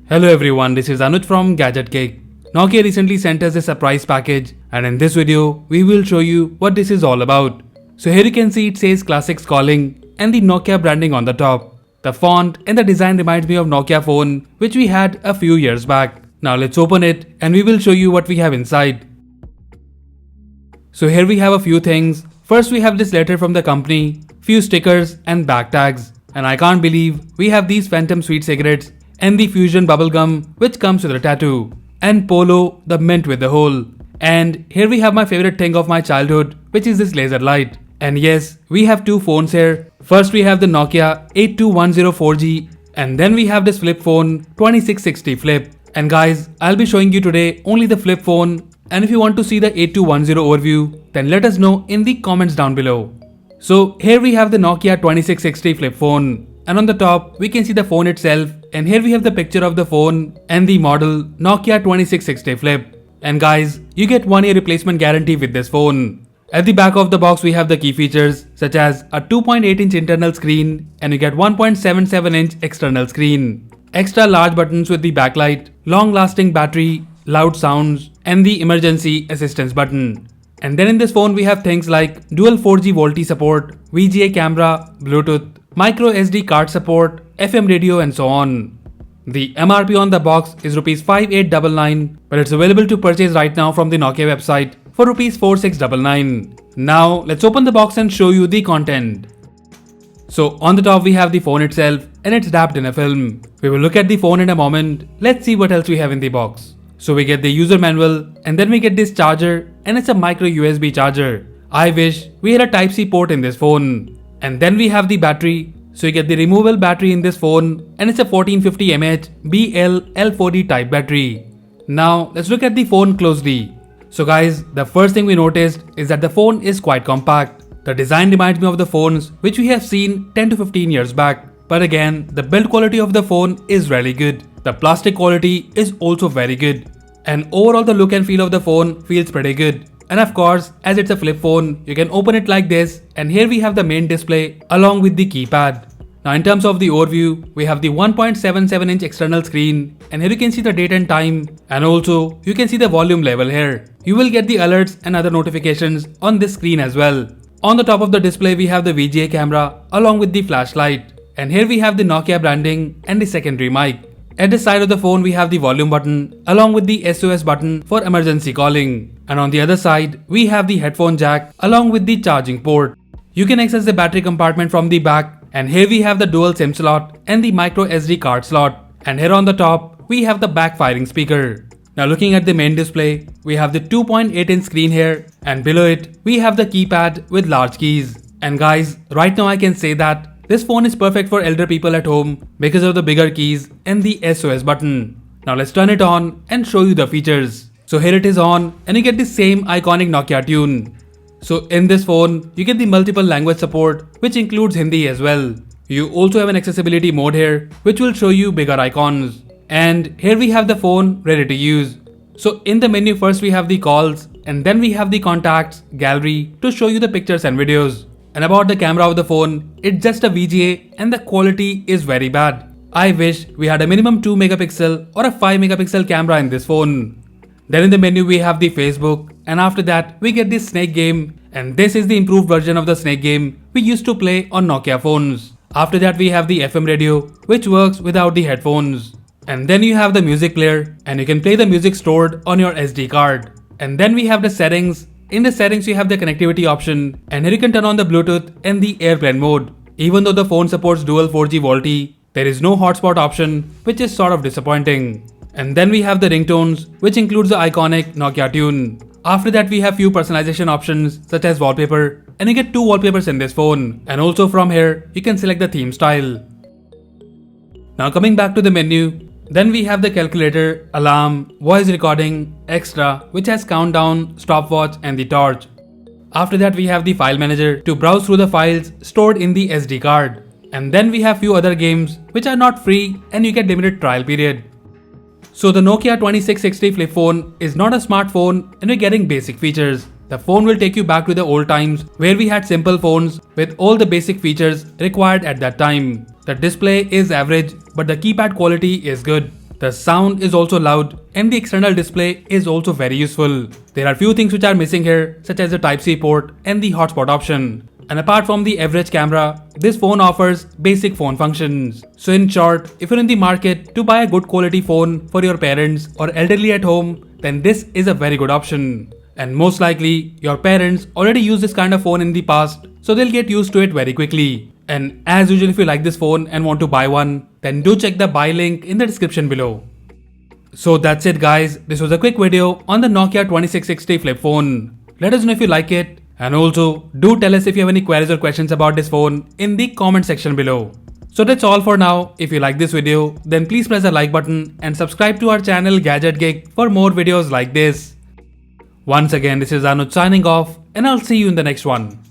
Hello everyone, this is Anuj from Gadget. Nokia recently sent us a surprise package, and in this video, we will show you what this is all about. So here you can see it says Classics Calling and the Nokia branding on the top. The font and the design reminds me of Nokia phone which we had a few years back. Now let's open it and we will show you what we have inside. So here we have a few things. First we have this letter from the company, few stickers and back tags. And I can't believe we have these Phantom Sweet cigarettes and the Fusion bubblegum which comes with a tattoo. And Polo, the mint with the hole. And here we have my favorite thing of my childhood, which is this laser light. And yes, we have two phones here. First we have the Nokia 82104 4G and then we have this flip phone 2660 Flip. And guys, I'll be showing you today only the flip phone, and if you want to see the 8210 overview, then let us know in the comments down below. So here we have the Nokia 2660 flip phone, and on the top we can see the phone itself, and here we have the picture of the phone and the model Nokia 2660 Flip. And guys, you get 1 year replacement guarantee with this phone. At the back of the box we have the key features such as a 2.8-inch internal screen and you get 1.77-inch external screen. Extra large buttons with the backlight, long-lasting battery, loud sounds, and the emergency assistance button. And then in this phone we have things like dual 4G VoLTE support, VGA camera, Bluetooth, microSD card support, FM radio and so on. The MRP on the box is Rs 5899, but it's available to purchase right now from the Nokia website for Rs 4699. Now let's open the box and show you the content. So on the top we have the phone itself and it's wrapped in a film. We will look at the phone in a moment. Let's see what else we have in the box. So we get the user manual and then we get this charger, and it's a micro USB charger. I wish we had a Type-C port in this phone. And then we have the battery. So you get the removable battery in this phone and it's a 1450 mAh BL L4D type battery. Now let's look at the phone closely. So guys, the first thing we noticed is that the phone is quite compact. The design reminds me of the phones which we have seen 10 to 15 years back. But again, the build quality of the phone is really good. The plastic quality is also very good. And overall the look and feel of the phone feels pretty good. And of course, as it's a flip phone, you can open it like this, and here we have the main display along with the keypad. Now in terms of the overview, we have the 1.77-inch external screen, and here you can see the date and time, and also you can see the volume level here. You will get the alerts and other notifications on this screen as well. On the top of the display we have the VGA camera along with the flashlight, and here we have the Nokia branding and the secondary mic. At the side of the phone we have the volume button along with the SOS button for emergency calling, and on the other side we have the headphone jack along with the charging port. You can access the battery compartment from the back, and here we have the dual SIM slot and the microSD card slot, and here on the top we have the backfiring speaker. Now looking at the main display, we have the 2.8-inch screen here, and below it we have the keypad with large keys. And guys, right now I can say that this phone is perfect for elder people at home because of the bigger keys and the SOS button. Now let's turn it on and show you the features. So here it is on, and you get the same iconic Nokia tune. So in this phone, you get the multiple language support which includes Hindi as well. You also have an accessibility mode here which will show you bigger icons. And here we have the phone ready to use. So in the menu first we have the calls, and then we have the contacts, gallery to show you the pictures and videos. And about the camera of the phone, it's just a VGA and the quality is very bad. I wish we had a minimum 2 megapixel or a 5 megapixel camera in this phone. Then in the menu we have the Facebook, and after that we get the Snake game, and this is the improved version of the Snake game we used to play on Nokia phones. After that we have the FM radio which works without the headphones. And then you have the music player, and you can play the music stored on your SD card. And then we have the settings. In the settings you have the connectivity option, and here you can turn on the Bluetooth and the airplane mode. Even though the phone supports dual 4G VoLTE, there is no hotspot option, which is sort of disappointing. And then we have the ringtones, which includes the iconic Nokia tune. After that we have few personalization options such as wallpaper, and you get 2 wallpapers in this phone, and also from here you can select the theme style. Now coming back to the menu, then we have the calculator, alarm, voice recording, extra which has countdown, stopwatch and the torch. After that we have the file manager to browse through the files stored in the SD card. And then we have few other games which are not free and you get limited trial period. So the Nokia 2660 flip phone is not a smartphone and you're getting basic features. The phone will take you back to the old times where we had simple phones with all the basic features required at that time. The display is average, but the keypad quality is good. The sound is also loud and the external display is also very useful. There are few things which are missing here, such as the Type-C port and the hotspot option. And apart from the average camera, this phone offers basic phone functions. So in short, if you're in the market to buy a good quality phone for your parents or elderly at home, then this is a very good option. And most likely, your parents already used this kind of phone in the past, so they'll get used to it very quickly. And as usual, if you like this phone and want to buy one, then do check the buy link in the description below. So that's it guys, this was a quick video on the Nokia 2660 flip phone. Let us know if you like it, and also do tell us if you have any queries or questions about this phone in the comment section below. So that's all for now. If you like this video, then please press the like button and subscribe to our channel Gadget Geek for more videos like this. Once again, this is Anuj signing off, and I'll see you in the next one.